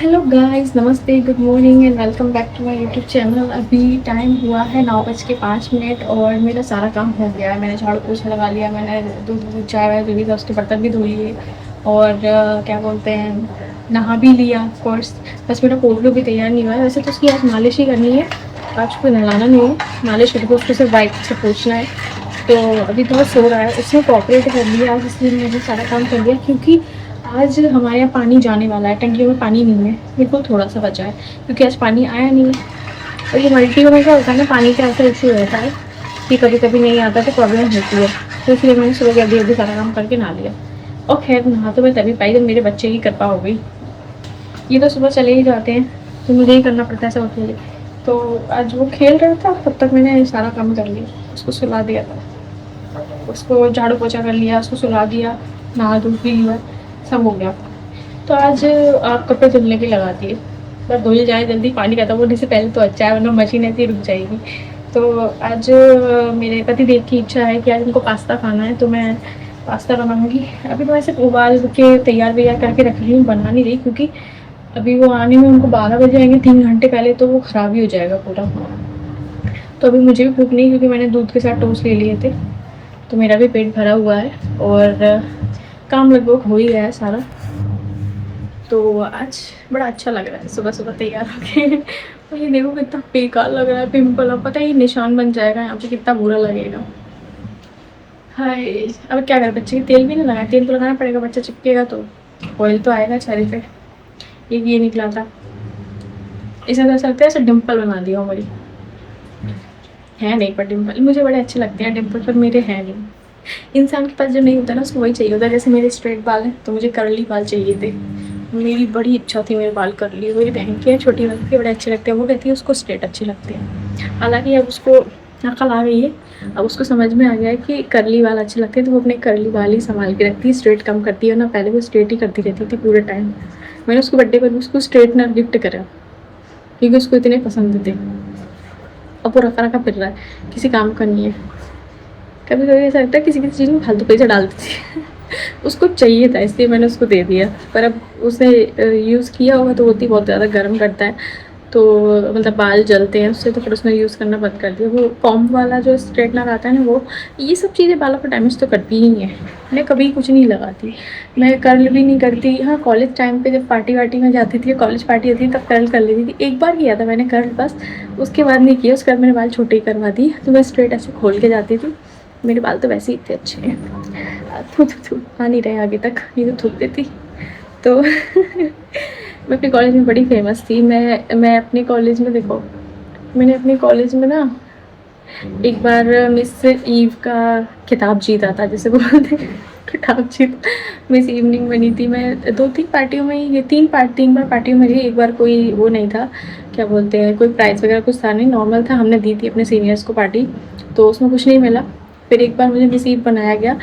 Hello guys, नमस्ते, good morning and welcome back to my YouTube channel. अभी time हुआ है 9:05 और मेरा सारा काम हो गया है। मैंने झाड़ू पोछा लगा लिया, मैंने दूध चाय वाय पी ली, था उसके बर्तन भी धो लिए और क्या बोलते हैं, नहा भी लिया कोर्स। बस मेरा पोटलू भी तैयार नहीं हुआ है। वैसे तो उसकी आज मालिश ही करनी है, आज उसको नहलाना नहीं है, मालिश करके उसको सिर्फ वाइप से पोछना है। तो अभी थोड़ा सो रहा है, उसने कोऑपरेट कर लिया आज, इसलिए मैंने सारा काम कर लिया। क्योंकि आज हमारे यहाँ पानी जाने वाला है, टंकियों में पानी नहीं है, बिल्कुल थोड़ा सा बचा है क्योंकि आज पानी आया नहीं है। और ये मल्टियों में क्या होता है ना, पानी का ऐसा इशू रहता है कि कभी कभी नहीं आता तो प्रॉब्लम होती है। तो इसलिए मैंने सुबह जल्दी जल्दी सारा काम करके नहा लिया। और खैर नहा तो मैं तभी पाई जब मेरे बच्चे की कृपा हो गई। ये तो सुबह चले ही जाते हैं तो मुझे ही करना पड़ता है सब अकेले। तो आज वो खेल रहा था, तब तक मैंने सारा काम कर लिया, उसको सुला दिया था, उसको झाड़ू पोछा कर लिया, उसको सुला दिया, नहा धो भी लिया, सब हो गया। तो आज आप कपड़े धुलने की लगा दिए, बस धुल जाए जल्दी, पानी खत्म होने से पहले तो अच्छा है, वरना मशीन ऐसी रुक जाएगी। तो आज मेरे पति देव की इच्छा है कि आज उनको पास्ता खाना है, तो मैं पास्ता बनाऊंगी। अभी तो मैं सिर्फ उबाल के तैयार वैयार करके रख रही हूँ, बना नहीं रही क्योंकि अभी वो आने में उनको 12 बजे आएंगे, 3 घंटे पहले तो वो ख़राब ही हो जाएगा पूरा। तो अभी मुझे भी भूख नहीं, क्योंकि मैंने दूध के साथ टोस्ट ले लिए थे, तो मेरा भी पेट भरा हुआ है और काम लगभग हो ही गया है सारा। तो आज बड़ा अच्छा लग रहा है सुबह सुबह तैयार होके। और ये देखो कितना बेकार लग रहा है, पिंपल, अब पता है ये निशान बन जाएगा यहाँ पे, कितना बुरा लगेगा। हाय, अब क्या करें, बच्चे की तेल भी नहीं लगाया, तेल तो लगाना पड़ेगा, बच्चा चिपकेगा तो ऑयल तो आएगा चेहरे पे। ये निकला था, इसे तो ऐसा लगता है ऐसे डिम्पल बना दिया हमारी। है नहीं पर डिम्पल मुझे बड़े अच्छे लगते हैं डिम्पल, पर मेरे हैं नहीं। इंसान के पास जो नहीं होता ना उसको वही चाहिए होता है। जैसे मेरे स्ट्रेट बाल हैं तो मुझे कर्ली बाल चाहिए थे, मेरी बड़ी इच्छा थी मेरे बाल कर्ली। मेरी बहन के छोटी बहन के बड़े अच्छे लगते हैं, वो कहती है उसको स्ट्रेट अच्छे लगते हैं। हालांकि अब उसको अकल आ गई है, अब उसको समझ में आ गया है कि कर्ली बाल अच्छे लगते हैं, तो वो अपने कर्ली बाल ही संभाल के रखती है, स्ट्रेट कम करती है ना। पहले वो स्ट्रेट ही करती रहती थी पूरे टाइम। मैंने उसको बर्थडे पर भी उसको स्ट्रेटनर गिफ्ट करा क्योंकि उसको इतने पसंद थे। अब वो रखा रखा फिर रहा है, किसी काम का नहीं है। कभी कभी ऐसा लगता है किसी किसी चीज़ में फालतू पैसा डाल देती। उसको चाहिए था इसलिए मैंने उसको दे दिया, पर अब उसे यूज़ किया होगा तो होती बहुत ज़्यादा गर्म करता है, तो मतलब बाल जलते हैं उससे, तो फिर उसने यूज़ करना बंद कर दिया। वो कॉम्ब वाला जो स्ट्रेटनर आता है ना, वो ये सब चीज़ें बालों को डैमेज तो करती ही हैं। मैं कभी कुछ नहीं लगाती, मैं कर्ल भी नहीं करती। हाँ, कॉलेज टाइम पे जब पार्टी वार्टी में जाती थी, कॉलेज पार्टी होती थी, तब कर्ल कर लेती थी। एक बार किया था मैंने कर्ल बस, उसके बाद नहीं किया। उसके बाद मैंने बाल छोटे ही करवा दिए, तो मैं स्ट्रेट ऐसे खोल के जाती थी। मेरे बाल तो वैसे ही इतने अच्छे हैं। थू थू थू आ नहीं रहे आगे तक, ये तो थूक देती। तो मैं अपने कॉलेज में बड़ी फेमस थी। मैं अपने कॉलेज में, देखो, मैंने अपने कॉलेज में ना एक बार मिस ईव का खिताब जीता था, जैसे बोलते हैं खिताब जीत। मिस इवनिंग बनी थी मैं, 2-3 पार्टियों में, ये 3 बार पार्टियों में गई। एक बार कोई वो नहीं था, क्या बोलते हैं, कोई प्राइज़ वगैरह कुछ था नहीं, नॉर्मल था। हमने दी थी अपने सीनियर्स को पार्टी, तो उसमें कुछ नहीं मिला। फिर एक बार मुझे मिस ईव बनाया गया,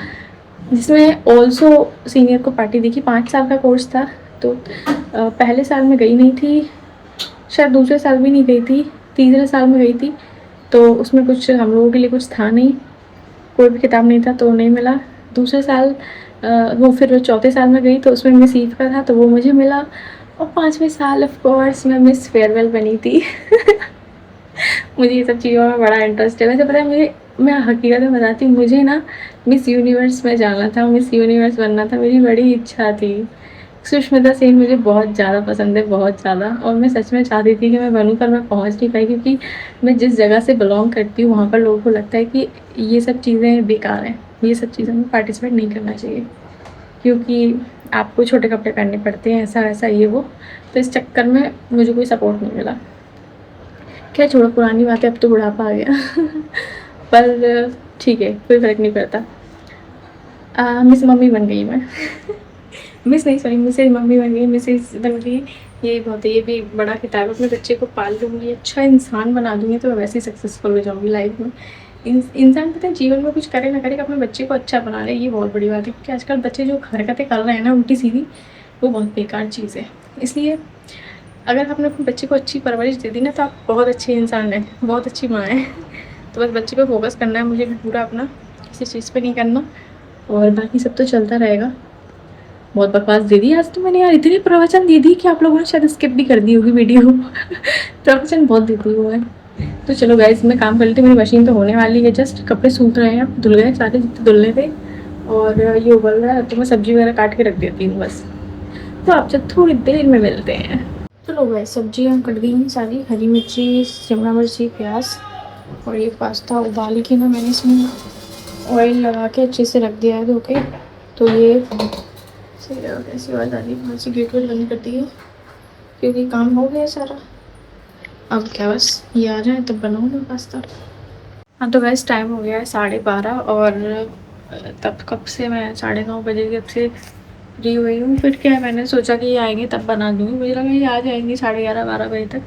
जिसमें ऑल्सो सीनियर को पार्टी दी थी। 5 साल का कोर्स था, तो पहले साल में गई नहीं थी, शायद दूसरे साल भी नहीं गई थी, तीसरे साल में गई थी। तो उसमें कुछ हम लोगों के लिए कुछ था नहीं, कोई भी किताब नहीं था, तो नहीं मिला। दूसरे साल वो फिर चौथे साल में गई, तो उसमें मिस ईव का था, तो वो मुझे मिला। और 5वें साल ऑफ कोर्स मैं मिस फेयरवेल बनी थी। मुझे ये सब चीज़ों में बड़ा इंटरेस्ट है। वैसे पता है मुझे, मैं हकीकत में बताती हूँ, मुझे ना मिस यूनिवर्स में जाना था, मिस यूनिवर्स बनना था, मेरी बड़ी इच्छा थी। सुष्मिता सेन मुझे बहुत ज़्यादा पसंद है, बहुत ज़्यादा, और मैं सच में चाहती थी कि मैं बनूँ, पर मैं पहुँच नहीं पाई क्योंकि मैं जिस जगह से बिलोंग करती हूँ वहाँ पर लोगों को लगता है कि ये सब चीज़ें बेकार हैं, ये सब चीज़ों में पार्टिसिपेट नहीं करना चाहिए क्योंकि आपको छोटे कपड़े पहनने पड़ते हैं, ऐसा ऐसा ये वो। तो इस चक्कर में मुझे कोई सपोर्ट नहीं मिला। क्या छोड़ो पुरानी बातें, अब तो बुढ़ापा आ गया। पर ठीक है, कोई फ़र्क नहीं पड़ता। मिस मम्मी बन गई मैं। मिस नहीं, सॉरी, मिसेज मम्मी बन गई, मिसेज बन गई। ये बहुत है, ये भी बड़ा किताब है। अपने बच्चे को पाल लूँगी, अच्छा इंसान बना दूँगी, तो मैं वैसे ही सक्सेसफुल हो जाऊँगी लाइफ में। इंसान पता है जीवन में कुछ करे ना करे, अपने बच्चे को अच्छा बना ले, ये बहुत बड़ी बात है। क्योंकि आजकल बच्चे जो हरकतें कर रहे हैं ना उल्टी सीधी, वो बहुत बेकार चीज़ है। इसलिए अगर आपने अपने बच्चे को अच्छी परवरिश दे दी ना, तो आप बहुत अच्छे इंसान हैं, बहुत अच्छी माँ हैं। तो बस बच्चे पे फोकस करना है मुझे भी पूरा अपना, किसी चीज़ पे नहीं करना, और बाकी सब तो चलता रहेगा। बहुत बकवास दे दी आज तो मैंने यार, इतनी प्रवचन दे दी कि आप लोगों ने शायद स्किप भी कर दी होगी वीडियो। प्रवचन बहुत देती हूँ मैं। तो चलो गाइस, मैं काम कर लेती हूँ, मेरी मशीन तो होने वाली है, जस्ट कपड़े सूख रहे हैं, अब धुल गए सारे जितने धुलने थे, और ये उबल रहा है, तो मैं सब्जी वगैरह काट के रख देती हूँ बस। तो आपसे थोड़ी देर में मिलते हैं। चलो गाइस, सब्जियाँ कट गई हैं सारी, हरी मिर्ची, शिमला मिर्ची, प्याज, और ये पास्ता उबाल के ना मैंने इसमें ऑयल लगा के अच्छे से रख दिया है धो के। तो ये ऐसी आवाज़ आ रही है, वहाँ से गेट वेट बंद कर दिए क्योंकि काम हो गया सारा। अब क्या बस ये आ जाए तब बनाऊँगा पास्ता। हाँ तो वैसे टाइम हो गया है 12:30, और तब कब से मैं 9:30 बजे जब से फ्री हुई हूँ। फिर क्या है, मैंने सोचा कि ये आएंगे तब बना दूँगी, मुझे लगा ये आ जाएंगे 11:30-12 बजे तक,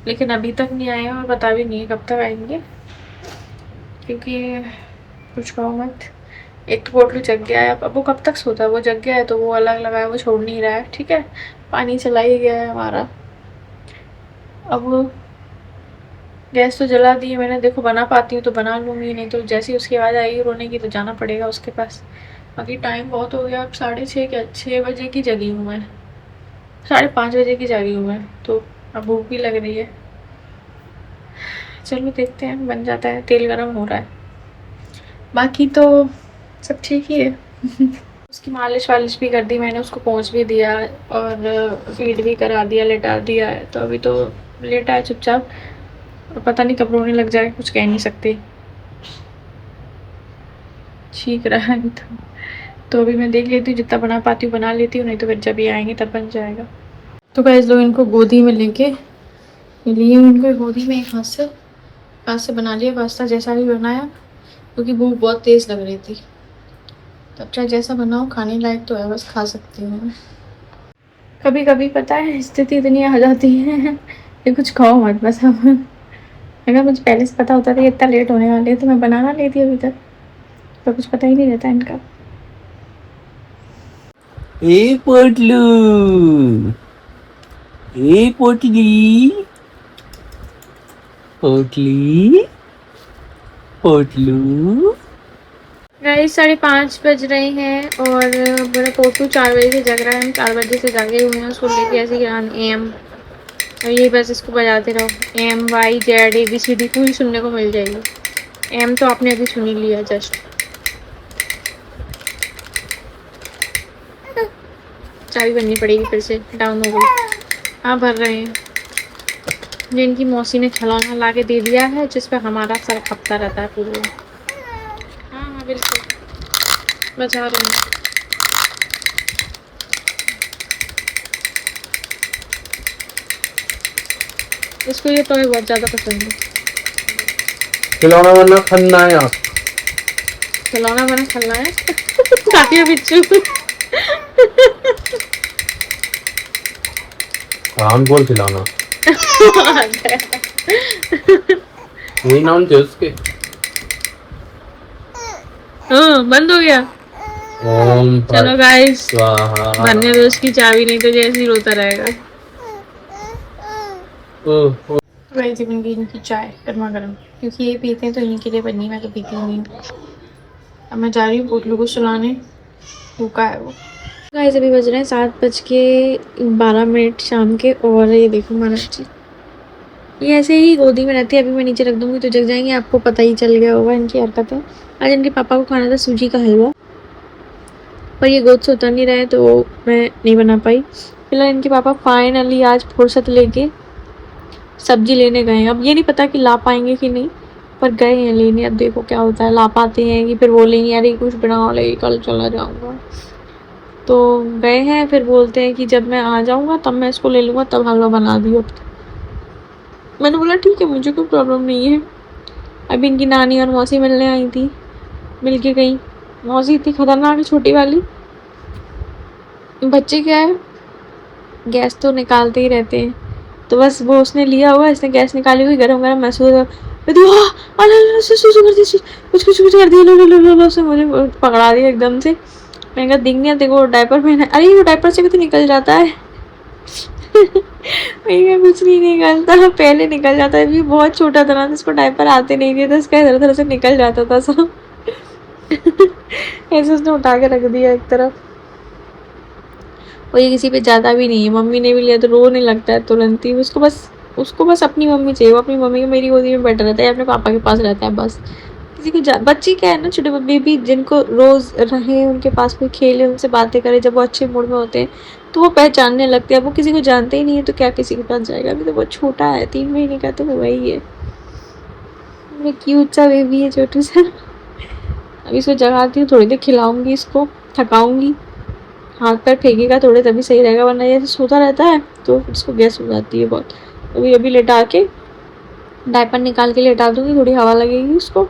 लेकिन अभी तक नहीं आए हैं और पता भी नहीं है कब तक आएंगे, क्योंकि कुछ कहो मत। एक तो पोटलू जग गया है, अब वो कब तक सोता है, वो जग गया है तो वो अलग लगा है, वो छोड़ नहीं रहा है। ठीक है, पानी चला ही गया है हमारा। अब वो गैस तो जला दी है मैंने, देखो बना पाती हूँ तो बना लूँगी, नहीं तो जैसे ही उसकी आवाज़ आएगी रोने की तो जाना पड़ेगा उसके पास। बाकी टाइम बहुत हो गया, अब 6:30 क्या 6 बजे की जगी हूँ मैं, 5:30 बजे की जागी हूँ मैं, तो अब भूख भी लग रही है। चलो देखते हैं, बन जाता है, तेल गरम हो रहा है, बाकी तो सब ठीक ही है। उसकी मालिश वालिश भी कर दी मैंने, उसको पोंछ भी दिया और फीड भी करा दिया, लेटा दिया है, तो अभी तो लेटा है चुपचाप, और पता नहीं कब रोने लग जाए, कुछ कह नहीं सकते। ठीक रहा है तो अभी मैं देख लेती हूँ, जितना बना पाती हूँ बना लेती हूँ, नहीं तो फिर जब ये आएंगे तब बन जाएगा। तो गाइस लोग इनको गोदी में लेके लिए उनको गोदी में एक हाथ से बना लिया पास्ता, जैसा भी बनाया, क्योंकि भूख बहुत तेज़ लग रही थी। तब चाहे जैसा बनाओ, खाने लायक तो है, बस खा सकती हूँ मैं। कभी कभी पता है स्थिति इतनी आ जाती है कि कुछ खाओ मत बस। अब अगर मुझे पहले से पता होता था कि इतना लेट होने वाले है तो मैं बनाना लेती अभी तक, तो कुछ पता ही नहीं रहता इनका। ए पोटलू, ए पोटली, पोटली, पोटलू। गाइस 5:30 बज रहे हैं और मेरा पोटू 4 बजे से जग रहा है, हम 4 बजे से जागे हुए हैं उसको लेके ऐसे ही एम, और ये बस इसको बजाते रहो, MYZ ABCD पूरी सुनने को मिल जाएगी। एम तो आपने अभी सुन ही लिया जस्ट। चाबी बननी पड़ेगी फिर से, डाउन हो गई। हाँ भर रहे हैं, जिनकी मौसी ने खिलौना ला के दे दिया है जिस पे हमारा सर खपता रहता है पूरे। हाँ हाँ बिल्कुल, बचा रहे हैं। इसको ये टॉय बहुत ज़्यादा पसंद है। खिलौना वरना खन्ना है, खिलौना बना खिलना है काफी बिच्छू। राम बोल खिलौना, यही नाम थे उसके। हाँ बंद हो गया। ओम चलो गाइस, स्वाहा। बनने दो उसकी चाबी, नहीं तो जैसे ही रोता रहेगा। गाइस बन गई इनकी चाय गर्मा गर्म, क्योंकि ये पीते हैं तो इन्हीं के लिए बनी, मैं तो पीती नहीं। अब मैं जा रही हूँ पोटलू को सुलाने, भूखा है वो। गाइस अभी बज रहे हैं 7:12 शाम के, और ये देखो महाराज ये ऐसे ही गोदी में रहती है। अभी मैं नीचे रख दूंगी तो जग जाएंगे, आपको पता ही चल गया होगा इनकी हरकतें। आज इनके पापा को खाना था सूजी का हलवा, पर ये गोद से उतर नहीं रहे तो मैं नहीं बना पाई। फिलहाल इनके पापा फाइनली आज फुर्सत लेके सब्जी लेने गए हैं। अब ये नहीं पता कि ला पाएंगे कि नहीं, पर गए हैं लेने। अब देखो क्या होता है, ला पाते हैं कि फिर बोलेंगे यार ये कुछ बना ले, कल चला जाऊँगा। तो गए हैं, फिर बोलते हैं कि जब मैं आ जाऊँगा तब मैं इसको ले लूँगा, तब हलवा बना दियो। मैंने बोला ठीक है, मुझे कोई प्रॉब्लम नहीं है। अभी इनकी नानी और मौसी मिलने आई थी, मिल के गई। मौसी इतनी खतरनाक है छोटी वाली, बच्चे क्या है गैस तो निकालते ही रहते हैं, तो बस वो उसने लिया हुआ, इसने गैस निकाली हुई, गरम गरम महसूस कुछ कुछ कुछ कर दिया, लो उसने मुझे पकड़ा दिया एकदम से। मैंने कहा दिख नहीं देखो डायपर पहना, अरे वो डायपर से भी निकल जाता है। मैंने कुछ नहीं निकलता, पहले निकल जाता है, अभी बहुत छोटा था ना तो इसको डायपर आते नहीं थे, तो इसका इधर उधर से निकल जाता था सब। ऐसे उसने उठा के रख दिया एक तरफ। और ये किसी पे ज़्यादा भी नहीं है। मम्मी ने भी लिया तो रोने लगता है तुरंत ही। उसको बस अपनी मम्मी चाहिए। वो अपनी मम्मी को मेरी गोदी में बैठा रहता है, अपने पापा के पास रहता है बस। किसी को बच्ची क्या है ना, छोटे बेबी जिनको रोज़ रहे, उनके पास कोई खेले, उनसे बातें करे, जब वो अच्छे मूड में होते हैं तो वो पहचानने लगते हैं। वो किसी को जानते ही नहीं है तो क्या किसी के पास जाएगा। अभी तो बहुत छोटा है, 3 महीने का तो हुआ ही है। मेरा क्यूट सा बेबी है, छोटू सा। अभी इसको जगाती हूँ, थोड़ी देर खिलाऊंगी, इसको थकाऊंगी, हाथ पैर फेंकेगा थोड़े तभी सही रहेगा, वरना ये सोता रहता है तो इसको गैस हो जाती है बहुत। अभी लेटा के डायपर निकाल के लेटा दूंगी, थोड़ी हवा लगेगी उसको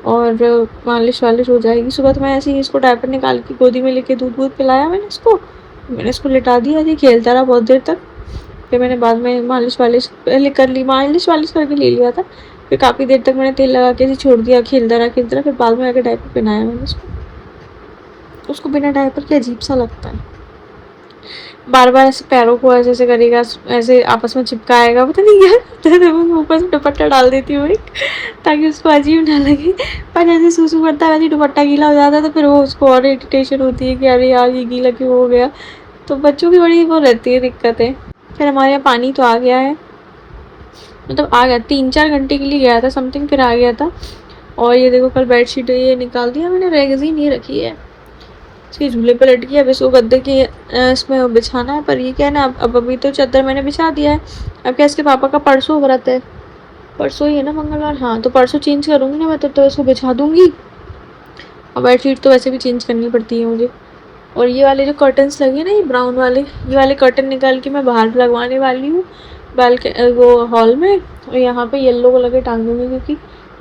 और मालिश वालिश हो जाएगी। सुबह तो मैं ऐसे ही इसको डायपर निकाल के गोदी में लेके दूध वूध पिलाया मैंने इसको लिटा दिया, ऐसे खेलता रहा बहुत देर तक। फिर मैंने बाद में मालिश वालिश पहले कर ली, मालिश वालिश करके ले लिया था। फिर काफ़ी देर तक मैंने तेल लगा के ऐसे छोड़ दिया, खेलता रहा। फिर बाद में आके डायपर पहनाया मैंने उसको बिना डायपर के अजीब सा लगता है। बार बार ऐसे पैरों को ऐसे ऐसे करेगा, ऐसे आपस में चिपकाएगा, पता नहीं क्या करता है। मैं ऊपर से दुपट्टा डाल देती हूँ एक, ताकि उसको अजीब ना लगे। पर जैसे सूसू करता है वैसे दुपट्टा गीला हो जाता है तो फिर वो उसको और इरिटेशन होती है कि अरे यार ये गीला क्यों हो गया। तो बच्चों की बड़ी वो रहती है दिक्कतें। फिर हमारे यहाँ पानी तो आ गया है, मतलब आ गया, 3-4 घंटे के लिए गया था समथिंग, फिर आ गया था। और ये देखो कल बेडशीट ये निकाल दिया मैंने, रेगज़ी नहीं रखी है, इसके झूले पे लटकी है। अब इसको गद्दे के इसमें बिछाना है। पर ये क्या है ना, अब अभी तो चादर मैंने बिछा दिया है। अब क्या, इसके पापा का परसों व्रत है, परसों ही है ना मंगलवार, हाँ तो परसों चेंज करूँगी ना मैं, तो इसको बिछा दूँगी। और बेडशीट तो वैसे भी चेंज करनी पड़ती है मुझे। और ये वाले जो कर्टन्स लगे ना, ये ब्राउन वाले, ये वाले कर्टन निकाल के मैं बाहर लगवाने वाली हूँ वो हॉल में। और यहाँ पे येलो कलर के टांग दूँगी, क्योंकि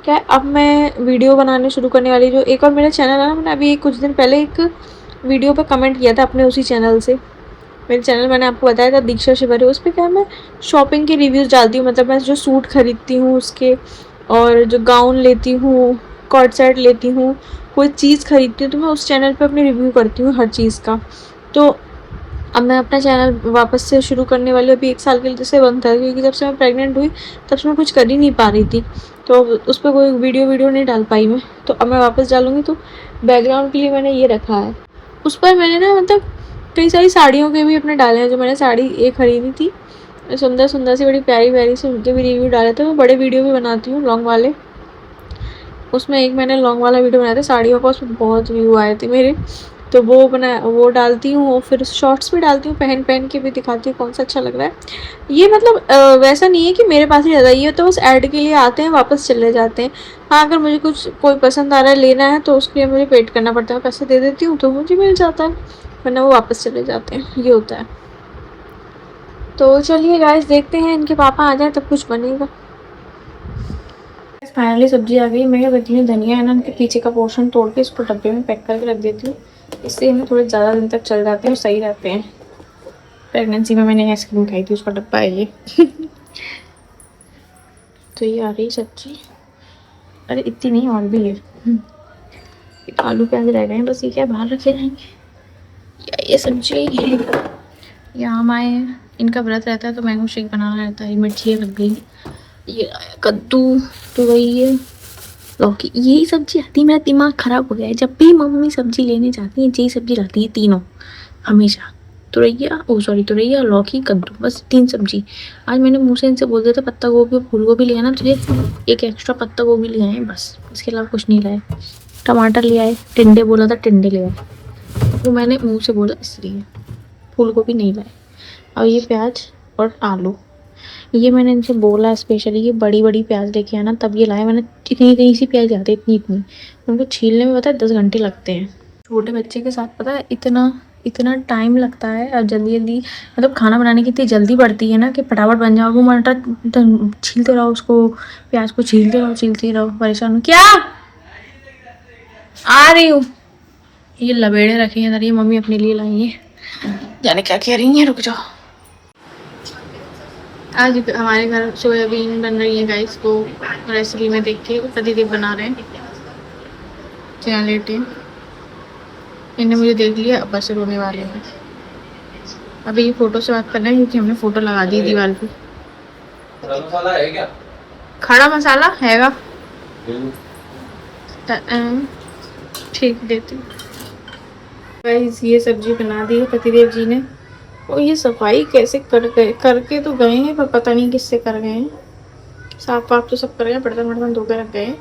क्या है, अब मैं वीडियो बनाने शुरू करने वाली। जो एक और मेरा चैनल है ना, मैंने अभी कुछ दिन पहले एक वीडियो पे कमेंट किया था अपने उसी चैनल से। मेरे चैनल मैंने आपको बताया था दीक्षा शिवरी, उस पर क्या है मैं शॉपिंग के रिव्यूज़ डालती हूँ। मतलब मैं जो सूट खरीदती हूँ उसके, और जो गाउन लेती हूँ, कॉर्ड सेट लेती हूँ, कोई चीज़ खरीदती हूँ तो मैं उस चैनल पे अपनी रिव्यू करती हूँ हर चीज़ का। तो अब मैं अपना चैनल वापस से शुरू करने वाली हूँ। अभी 1 साल के लिए से बंद था, क्योंकि जब से मैं प्रेग्नेंट हुई तब से मैं कुछ कर ही नहीं पा रही थी, तो उस पर कोई वीडियो नहीं डाल पाई मैं। तो अब मैं वापस डालूँगी। तो बैकग्राउंड के लिए मैंने ये रखा है, उस पर मैंने ना मतलब कई सारी साड़ियों के भी अपने डाले हैं। जो मैंने साड़ी एक खरीदी थी सुंदर सुंदर सी, बड़ी प्यारी प्यारी सी, उनके भी रिव्यू डाले थे। मैं बड़े वीडियो भी बनाती हूँ लॉन्ग वाले, उसमें एक मैंने लॉन्ग वाला वीडियो बनाया था साड़ियों का, उसमें बहुत व्यू आए थे मेरे, तो वो डालती हूँ। और फिर शॉर्ट्स भी डालती हूँ, पहन के भी दिखाती हूँ कौन सा अच्छा लग रहा है। ये मतलब वैसा नहीं है कि मेरे पास ही ज़्यादा, ये तो बस ऐड के लिए आते हैं वापस चले जाते हैं। हाँ अगर मुझे कोई पसंद आ रहा है लेना है तो उसके लिए मुझे पेड करना पड़ता है, पैसे दे देती हूँ तो मुझे मिल जाता है, वरना वो वापस चले जाते हैं, ये होता है। तो चलिए गाइस, देखते हैं इनके पापा आ जाए तब कुछ बनेगा। फाइनली सब्जी आ गई। मैं क्या करती हूँ, धनिया है ना, इनके पीछे का पोर्शन तोड़ के इसको डब्बे में पैक करके रख देती हूँ। इससे हमें थोड़े ज़्यादा दिन तक चल जाते हैं और सही रहते हैं। प्रेगनेंसी में मैंने आइसक्रीम खाई थी, उसका डब्बा है ये। तो ये आ रही सब्जी, अरे इतनी नहीं और भी है। आलू प्याज रह गए हैं बस, ये क्या बाहर रखे जाएंगे। ये सब्जी, यहाँ आए हैं, इनका व्रत रहता है तो मैंगो शेक बनाना रहता है। मिर्चियाँ लग गई, ये कद्दू, तो वही है लौकी, यही सब्जी आती है। मेरा दिमाग ख़राब हो गया है, जब भी मम्मी सब्जी लेने जाती है यही सब्जी लाती है तीनों हमेशा। तुरैया, लौकी, कद्दू, बस 3 सब्जी। आज मैंने मुँह से इनसे बोल दिया था पत्ता गोभी और फूल गोभी लिया ना, तो एक एक्स्ट्रा पत्ता गोभी ले आए बस, इसके अलावा कुछ नहीं लाए। टमाटर ले आए, टिंडे बोला था टिंडे ले आए, वो मैंने मुँह से बोला इसलिए। फूल गोभी नहीं लाए। और ये प्याज और आलू, ये मैंने इनसे बोला स्पेशली ये बड़ी बड़ी प्याज लेके आना, तब ये लाए। मैंने इतनी सी प्याज लाते, इतनी उनको छीलने में पता है 10 घंटे लगते हैं। छोटे बच्चे के साथ पता है इतना टाइम लगता है। और जल्दी मतलब खाना बनाने की इतनी जल्दी पड़ती है ना कि फटाफट बन जाओ। वो मटर छीलते रहो, उसको प्याज को छीलते रहो, परेशान हो। क्या आ रही हूँ, ये लबेड़े रखे हैं इधर, ये मम्मी अपने लिए लाई है, जाने क्या कह रही हैं, रुक जाओ। आज हमारे घर सोयाबीन बन रही है गाइस, को रेसिपी में देख के प्रतिदेव बना रहे हैं। चैनल लेटे इन्हें मुझे देख लिया, अब बस रोने वाले हैं। अभी ये फोटो से बात कर रहे हैं क्योंकि हमने फोटो लगा दी दीवार पे। मसाला है क्या? खड़ा मसाला हैगा, ठीक देती हूँ। गाइस ये सब्जी बना दी है प्रतिदेव जी ने, और ये सफाई कैसे कर गए, करके तो गए हैं पर पता नहीं किससे कर गए हैं। साफ वाफ तो सब कर गए, बर्तन वर्तन धो के रख गए।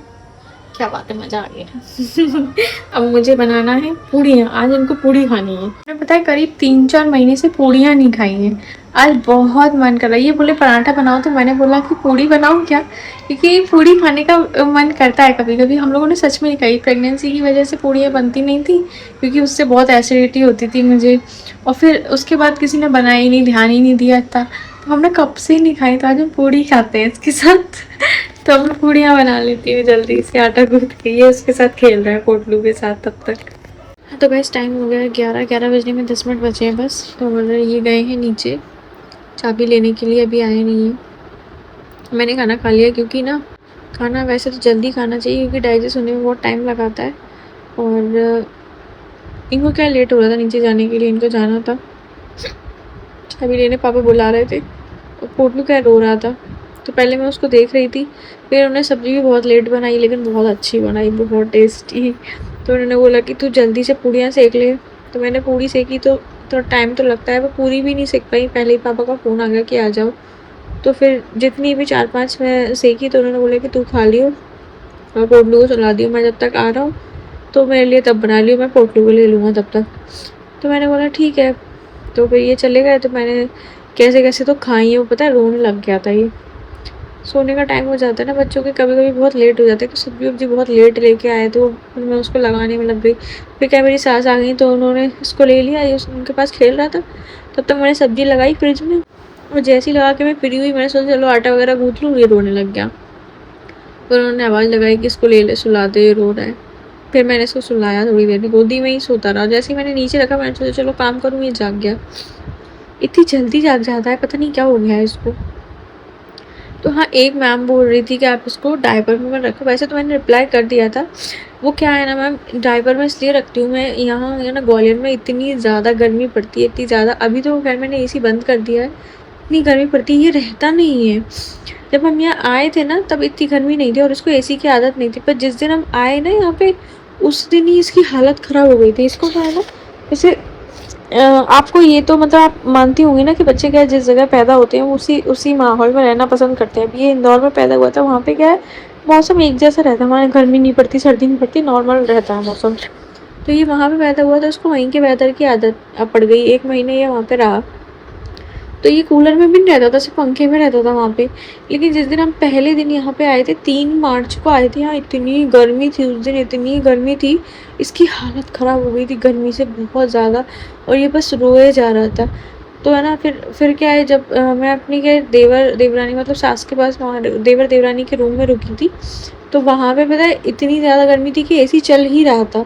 क्या बात है, मज़ा आ गया। अब मुझे बनाना है पूड़ियाँ, आज इनको पूड़ी खानी है। मैंने पता है करीब 3-4 महीने से पूड़ियाँ नहीं खाई हैं। आज बहुत मन कर रहा है। ये बोले पराठा बनाओ तो मैंने बोला कि पूड़ी बनाऊँ क्या, क्योंकि पूड़ी खाने का मन करता है कभी कभी। हम लोगों ने सच में नहीं खाई, प्रेगनेंसी की वजह से पूड़ियाँ बनती नहीं थी, क्योंकि उससे बहुत एसिडिटी होती थी मुझे। और फिर उसके बाद किसी ने बनाई नहीं, ध्यान ही नहीं दिया था, तो हमने कब से ही नहीं खाई। तो आज हम पूड़ी खाते हैं इसके साथ। तो मैं पूड़ियाँ बना लेती हूँ जल्दी से। आटा गूँथ के ये उसके साथ खेल रहा है पोटलू के साथ तब तक। तो बस टाइम हो गया है 11 बजने में 10 मिनट बचे हैं बस। तो ये गए हैं नीचे चाबी लेने के लिए, अभी आए नहीं है। मैंने खाना खा लिया, क्योंकि ना खाना वैसे तो जल्दी खाना चाहिए, क्योंकि डाइजेस्ट होने में बहुत टाइम लगाता है। और इनको क्या लेट हो रहा था नीचे जाने के लिए, इनको जाना था चाबी लेने, पापा बुला रहे थे। और पोटलू क्या रो रहा था, तो पहले मैं उसको देख रही थी। फिर उन्होंने सब्ज़ी भी बहुत लेट बनाई, लेकिन बहुत अच्छी बनाई, बहुत टेस्टी। तो उन्होंने बोला कि तू जल्दी से पूड़ियाँ सेक ले। तो मैंने पूड़ी सेकी, तो थोड़ा टाइम तो लगता है, पर पूरी भी नहीं सेक पाई। पहले ही पापा का फ़ोन आ गया कि आ जाओ। तो फिर जितनी भी 4-5 मैं सेकी, तो उन्होंने बोला कि तू खा लियो और पोटलू को सुला दियो, मैं जब तक आ रहा हूँ तो मेरे लिए तब बना लियो, मैं पोटलू को ले लूँगा तब तक। तो मैंने बोला ठीक है। तो फिर ये चले गए, तो मैंने कैसे कैसे तो खाई है। वो पता है रोने लग गया था। ये सोने का टाइम हो जाता है ना बच्चों के, कभी कभी बहुत लेट हो जाता है। तो सब्जी वब्जी बहुत लेट लेके आए, तो फिर मैं उसको लगाने में लग गई। फिर क्या मेरी सास आ गई, तो उन्होंने इसको ले लिया, ये उनके पास खेल रहा था। तब तक मैंने सब्जी लगाई फ्रिज में, और जैसे ही लगा के मैं फ्री हुई, मैंने सोचा चलो आटा वगैरह गूँथ लूँ। ये रोने लग गया। फिर उन्होंने आवाज़ लगाई कि इसको ले ले, सुला दे, ये रो रहा है। फिर मैंने इसको सुलाया, थोड़ी देर गोदी में ही सोता रहा। जैसे ही मैंने नीचे रखा, मैंने सोचा चलो काम करूँ, ये जाग गया। इतनी जल्दी जाग जाता है, पता नहीं क्या हो गया है इसको। तो हाँ, एक मैम बोल रही थी कि आप इसको डायपर में मत रखो। वैसे तो मैंने रिप्लाई कर दिया था। वो क्या है ना मैम, डायपर में इसलिए रखती हूँ मैं, यहाँ ना ग्वालियर में इतनी ज़्यादा गर्मी पड़ती है, इतनी ज़्यादा। अभी तो खैर मैंने एसी बंद कर दिया है, इतनी गर्मी पड़ती है, ये रहता नहीं है। जब हम यहाँ आए थे ना, तब इतनी गर्मी नहीं थी और इसको एसी की आदत नहीं थी। पर जिस दिन हम आए ना यहाँ पे, उस दिन ही इसकी हालत ख़राब हो गई थी। इसको क्या है ना, जैसे आपको ये तो मतलब आप मानती होंगी ना कि बच्चे क्या है, जिस जगह पैदा होते हैं उसी उसी माहौल में रहना पसंद करते हैं। अब ये इंदौर में पैदा हुआ था, वहाँ पे क्या है, मौसम एक जैसा रहता है। हमारे गर्मी नहीं पड़ती, सर्दी नहीं पड़ती, नॉर्मल रहता है मौसम। तो ये वहाँ पे पैदा हुआ था, उसको वहीं के वेदर की आदत अब पड़ गई। 1 महीने ये वहाँ पे रहा, तो ये कूलर में भी नहीं रहता था, सिर्फ पंखे में रहता था वहाँ पे। लेकिन जिस दिन हम पहले दिन यहाँ पे आए थे, 3 मार्च को आए थे, यहाँ इतनी गर्मी थी उस दिन, इतनी गर्मी थी, इसकी हालत ख़राब हो गई थी गर्मी से बहुत ज़्यादा। और ये बस रोए जा रहा था। तो है ना, फिर क्या है, जब मैं अपनी के देवर देवरानी मतलब सास के पास, वहाँ देवर देवरानी के रूम में रुकी थी, तो वहाँ पे पता है इतनी ज़्यादा गर्मी थी कि एसी चल ही रहा था।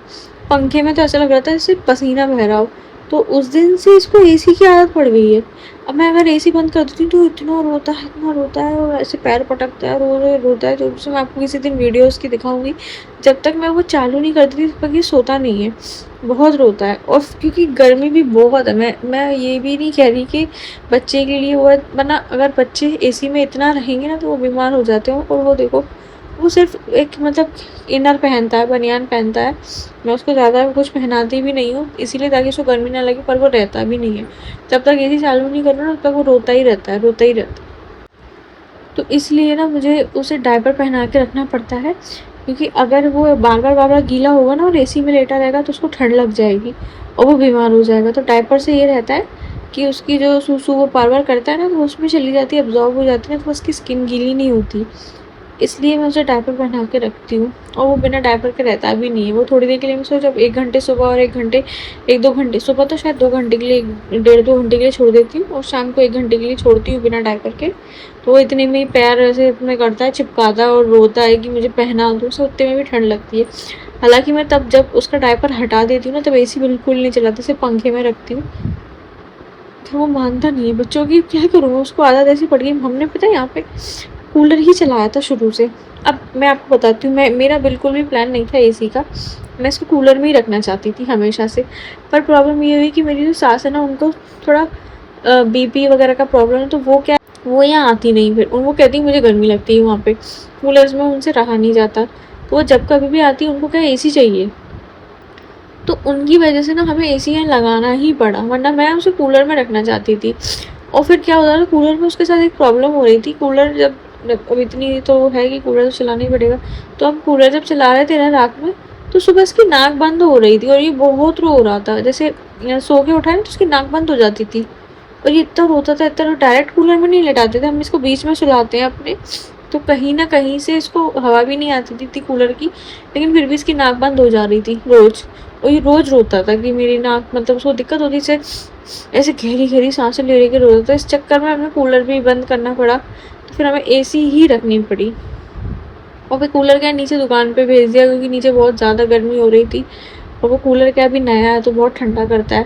पंखे में तो ऐसा लग रहा था जैसे पसीना बह रहा हो। तो उस दिन से इसको एसी की आदत पड़ गई है। अब मैं अगर एसी बंद कर देती हूँ तो इतना रोता है और ऐसे पैर पटकता है, रोता है। जो मैं आपको किसी दिन वीडियोस की दिखाऊंगी। जब तक मैं वो चालू नहीं करती तब तक ये सोता नहीं है, बहुत रोता है। और क्योंकि गर्मी भी बहुत है, मैं ये भी नहीं कह रही कि बच्चे के लिए वो है, वरना अगर बच्चे एसी में इतना रहेंगे ना तो वो बीमार हो जाते हैं। और वो देखो, वो सिर्फ एक मतलब इनर पहनता है, बनियान पहनता है। मैं उसको ज़्यादा कुछ पहनाती भी नहीं हूँ, इसीलिए ताकि उसको गर्मी ना लगे, पर वो रहता भी नहीं है। जब तक एसी चालू नहीं करो ना, तब तक वो रोता ही रहता है। तो इसलिए ना मुझे उसे डायपर पहना के रखना पड़ता है, क्योंकि अगर वो बार बार गीला होगा ना और एसी में लेटा रहेगा तो उसको ठंड लग जाएगी और वो बीमार हो जाएगा। तो डायपर से ये रहता है कि उसकी जो सूसू वो बार करता है ना, तो उसमें चली जाती है, अब्जॉर्ब हो जाती है, तो उसकी स्किन गीली नहीं होती। इसलिए मैं उसे डायपर पहना के रखती हूँ। और वो बिना डायपर के रहता भी नहीं है। वो थोड़ी देर के लिए, मैं सोचा 1 घंटे सुबह और 1-2 घंटे, सुबह तो शायद 2 घंटे के लिए, 1.5-2 घंटे के लिए छोड़ देती हूँ, और शाम को 1 घंटे के लिए छोड़ती हूँ बिना डायपर के। तो वो इतने में ही पैर ऐसे अपने करता है, चिपकाता है और रोता है कि मुझे पहना दो। सो उतने में भी ठंड लगती है। हालांकि मैं तब जब उसका डायपर हटा देती हूँ ना, तब एसी बिल्कुल नहीं चलाती, सिर्फ पंखे में रखती हूँ। तो वो मानता नहीं है। बच्चों की क्या करूँ, उसको आदत ऐसी पड़ गई। हमने पता है यहाँ पे कूलर ही चलाया था शुरू से। अब मैं आपको बताती हूँ, मेरा बिल्कुल भी प्लान नहीं था एसी का। मैं इसको कूलर में ही रखना चाहती थी हमेशा से। पर प्रॉब्लम ये हुई कि मेरी जो सास है ना, उनको थोड़ा बीपी वगैरह का प्रॉब्लम है। तो वो यहाँ आती नहीं। फिर वो कहती मुझे गर्मी लगती है वहाँ पे, कूलर्स में उनसे रहा नहीं जाता। तो वो जब कभी भी आती है, उनको क्या एसी चाहिए। तो उनकी वजह से ना हमें एसी यहाँ लगाना ही पड़ा, वरना मैं उसे कूलर में रखना चाहती थी। और फिर क्या होता था, कूलर में उसके साथ एक प्रॉब्लम हो रही थी। कूलर जब अब इतनी तो है कि कूलर तो चलाना ही पड़ेगा, तो हम कूलर जब चला रहे थे ना रात में, तो सुबह इसकी नाक बंद हो रही थी और ये बहुत रो रहा था। जैसे सो के उठा ना तो उसकी नाक बंद हो जाती थी, और ये इतना रोता था, इतना डायरेक्ट कूलर में नहीं लेटाते थे हम इसको, बीच में सुलाते हैं अपने, तो कहीं ना कहीं से इसको हवा भी नहीं आती थी कूलर की, लेकिन फिर भी इसकी नाक बंद हो जा रही थी रोज। और ये रोज रोता था कि मेरी नाक, मतलब उसको दिक्कत होती से ऐसे गहरी गहरी सांसें ले के रोता था। इस चक्कर में हमें कूलर भी बंद करना पड़ा, तो फिर हमें एसी ही रखनी पड़ी। और फिर कूलर क्या नीचे दुकान पे भेज दिया, क्योंकि नीचे बहुत ज़्यादा गर्मी हो रही थी, और वो कूलर क्या अभी नया है तो बहुत ठंडा करता है,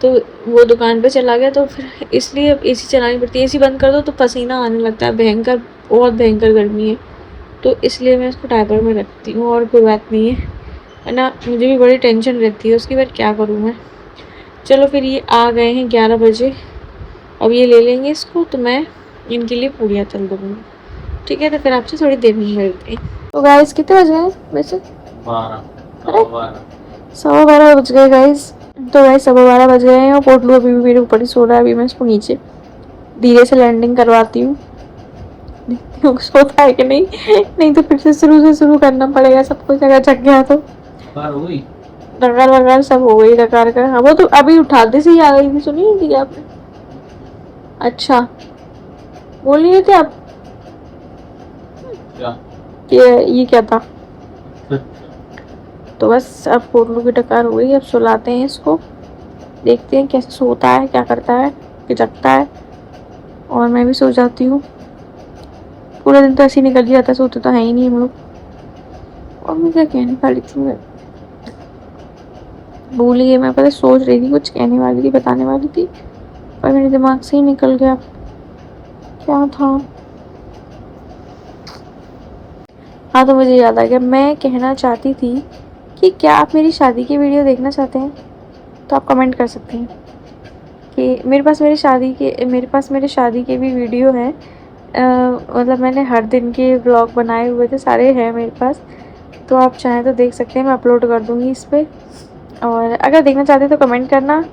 तो वो दुकान पे चला गया। तो फिर इसलिए अब एसी चलानी पड़ती है। एसी बंद कर दो तो पसीना आने लगता है भयंकर, बहुत भयंकर गर्मी है, तो इसलिए मैं इसको डायपर में रखती हूँ, और कोई बात नहीं है ना। मुझे भी बड़ी टेंशन रहती है उसकी, पर क्या करूँ मैं। चलो फिर ये आ गए हैं 11 बजे, अब ये ले लेंगे इसको, तो मैं इनके लिए पूड़ियाँ तल दूँगी। ठीक है, तो फिर आपसे थोड़ी देर में मिलते हैं। तो गाइस कितने बज गए वैसे? 12:15 बज गए गाइस। तो गाइस 12:15 बज गए हैं और पोटलू अभी भी मेरे ऊपर ही सो रहा है। अभी मैं इसको नीचे धीरे से लैंडिंग करवाती हूँ, देखती हूँ सोता है कि नहीं, नहीं तो फिर से शुरू करना पड़ेगा सब कुछ, अगर जग गया तो। डकार वकार सब हो गई, डकार का। हाँ, वो तो अभी उठाते से ही आ गई थी, सुनी नहीं थी आपने? अच्छा, बोल नहीं रहे थे आप क्या? कि ये क्या था? तो बस अब पोटलू की डकार हो गई, अब सुलाते हैं इसको, देखते हैं कैसे सोता है, क्या करता है, कि जगता है, और मैं भी सो जाती हूँ। पूरा दिन तो ऐसे ही निकल जाता है, सोते तो है ही नहीं हम लोग। और मैं क्या कहने वाली थी, मैं भूल गई। मैं पहले सोच रही थी कुछ कहने वाली थी, बताने वाली थी, पर मेरे दिमाग से ही निकल गया क्या था। हाँ, तो मुझे याद आ गया। मैं कहना चाहती थी कि क्या आप मेरी शादी की वीडियो देखना चाहते हैं, तो आप कमेंट कर सकते हैं कि मेरे पास मेरे शादी के भी वीडियो हैं। मतलब मैंने हर दिन के व्लॉग बनाए हुए थे, सारे हैं मेरे पास, तो आप चाहें तो देख सकते हैं। मैं अपलोड कर दूँगी इस पर, और अगर देखना चाहते हैं तो कमेंट करना,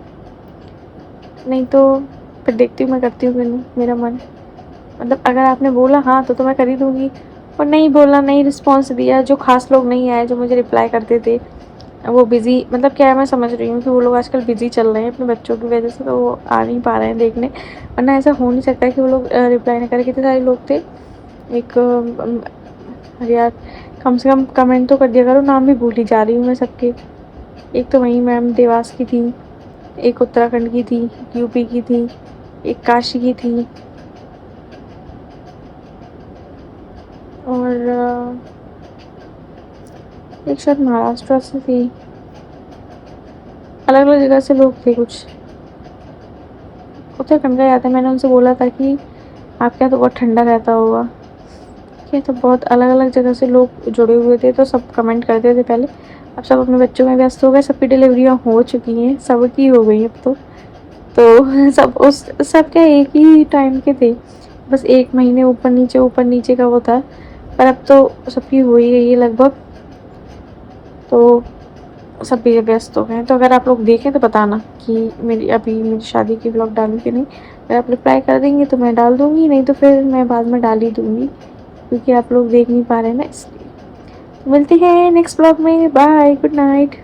नहीं तो फिर देखती हूँ, मैं करती हूँ, फिर मेरा मन, मतलब अगर आपने बोला हाँ तो मैं कर ही दूँगी, और नहीं बोला, नहीं रिस्पॉन्स दिया, जो खास लोग नहीं आए जो मुझे रिप्लाई करते थे, वो बिज़ी, मतलब क्या है, मैं समझ रही हूँ कि वो लोग आजकल बिज़ी चल रहे हैं अपने बच्चों की वजह से, तो वो आ नहीं पा रहे हैं देखने, वरना ऐसा हो नहीं सकता कि वो लोग रिप्लाई ना करें। कितने सारे लोग थे, एक अरे यार, कम से कम कमेंट तो कर दिया करो, नाम भी भूल ही जा रही हूँ मैं सबके। एक तो वही मैम देवास की थी, एक उत्तराखंड की थी, यूपी की थी, एक काशी की थी, और एक शायद महाराष्ट्र से थी। अलग अलग जगह से लोग थे कुछ। उत्तराखंड का याद है, मैंने उनसे बोला था कि आपके यहाँ तो बहुत ठंडा रहता होगा। ठीक है, तो बहुत अलग अलग जगह से लोग जुड़े हुए थे, तो सब कमेंट करते थे पहले। अब सब अपने बच्चों में व्यस्त हो गए, सबकी डिलीवरियाँ हो चुकी हैं, सबकी हो गई अब तो सब क्या एक ही टाइम के थे, बस 1 महीने ऊपर नीचे का वो था, पर अब तो सबकी हो ही गई है लगभग, तो सब भी व्यस्त हो गए हैं। तो अगर आप लोग देखें तो बताना कि मेरी शादी की व्लॉग डालूँ कि नहीं। अगर आप रिप्लाई कर देंगे तो मैं डाल दूँगी, नहीं तो फिर मैं बाद में डाल ही दूँगी, क्योंकि आप लोग देख नहीं पा रहे हैं ना, इसलिए। मिलते हैं नेक्स्ट व्लॉग में, बाय, गुड नाइट।